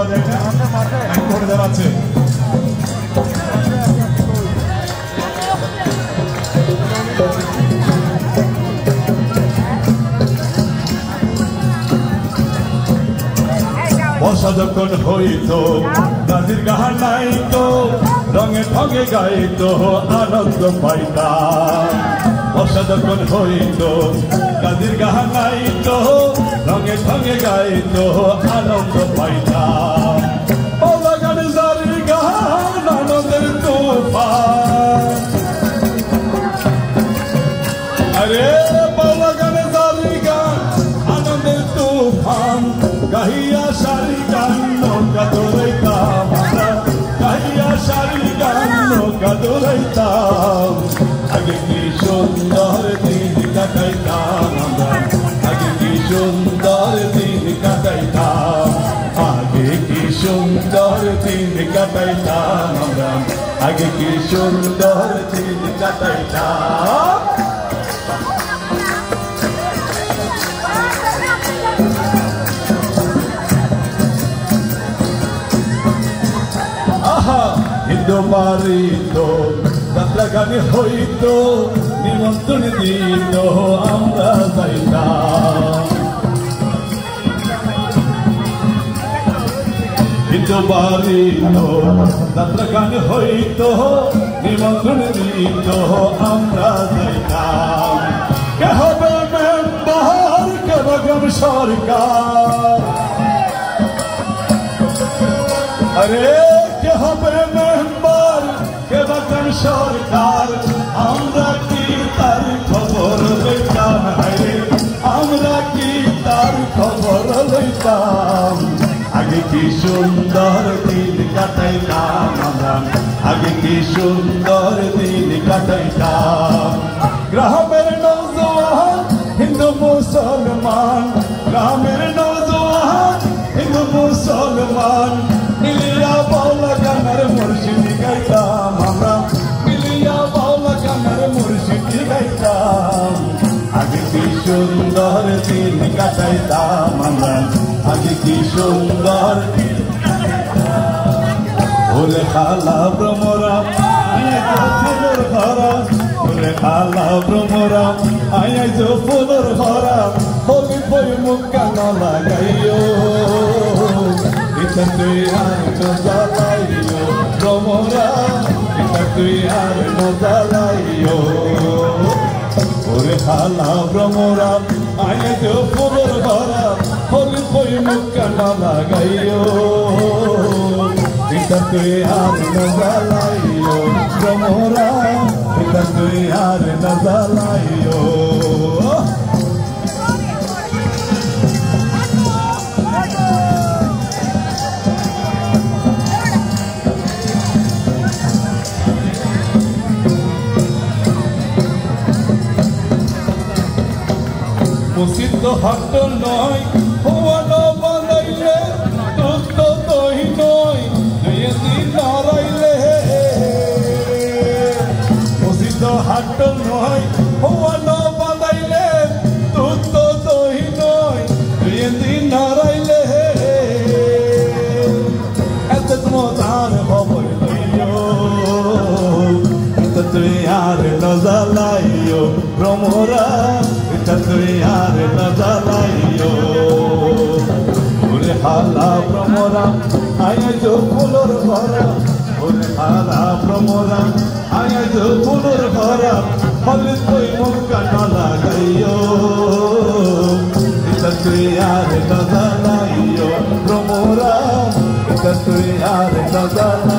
করে দাঁড়াচ্ছে বর্ষা যখন হইতো গাজির গাহার নাইতো রঙে ঠগে গাইতো আনন্দ পাইতাম বর্ষা যখন হইতো গাজির গাহার নাইতো রঙে ঠগে গাইতো আনন্দ পাইতাম বাউলা গানে জারির গান আনন্দের তুফান আরে বাউলা গানে জারির গান আনন্দের তুফান গাহিয়া সারি গান নৌকা দৌড়াইতাম গাহিয়া সারি গান নৌকা দৌড়াইতাম আগে কি সুন্দর দিন কাটাইতাম আমরা আগে কি সুন্দর দিন কাটাইতাম আগে কি সুন্দর দিন কাটাইতাম আমরা আগে কি সুন্দর দিন কাটাইতাম হিন্দু বাড়িতো যাত্রা গানে হইতো নিমন্ত্রণ দিত আমরা যাইতাম হিন্দু বাড়িতো যাত্রা গানে হইতো নিমন্ত্রণ দিত আমরা যাইতাম কে হবে মেম্বার কে রকম সরকার আরে কে হবে মেম্বার কে বাঁচান সরকার আমরা কি তার খবর লইতাম আমরা কি তার খবর লইতাম আগে কি সুন্দর দিন কাটাইতাম আমরা আগে কি সুন্দর দিন কাটাইতাম গ্রামের নওজোয়ান হিন্দু মুসলমান গ্রামের নওজোয়ান হিন্দু মুসলমান মিলিয়া বাউলা গানের মুর্শিদি গাইতাম আমরা মিলিয়া বাউলা গানের মুর্শিদি গাইতাম আগে কি সুন্দর দিন কাটাইতাম আমরা আগে কি সুন্দর দিন ওরে খালা ভ্রমরা ফুলের ভরা ওরে খালা ভ্রমরা আয় ফুলের ভরা হবি বই মুখ কান লাগাইও তুই আর নজালাইও ভ্রমরা তুই আর নজালাইও ওরে খালা ভ্রমরা আয় ফুলের ভরা হবি বই মুখ কান লাগাইও তুই আর নজালাইও ভ্রমরা তুই আর নজালাইও মুসিদ হাট নয় হওয়ানো বানাইলে দুধ দই নয় দুই দিন নারাইলে মুসিদ হাট নয় হওয়ানো বানাইলে দুধ দই নয় দুই দিন নারাইলে এত মজার খবর লইও তুই আর নজালাইও ভ্রমরা তুই আর নজালাইও ওরে হালা ভ্রমরা আয় ফুলর ভরা ওরে হালা ভ্রমরা আয় ফুলর ভরা হলে তুই মুখ কান লাগাইও তুই আর নজালাইও ভ্রমরা তুই আর নজালাইও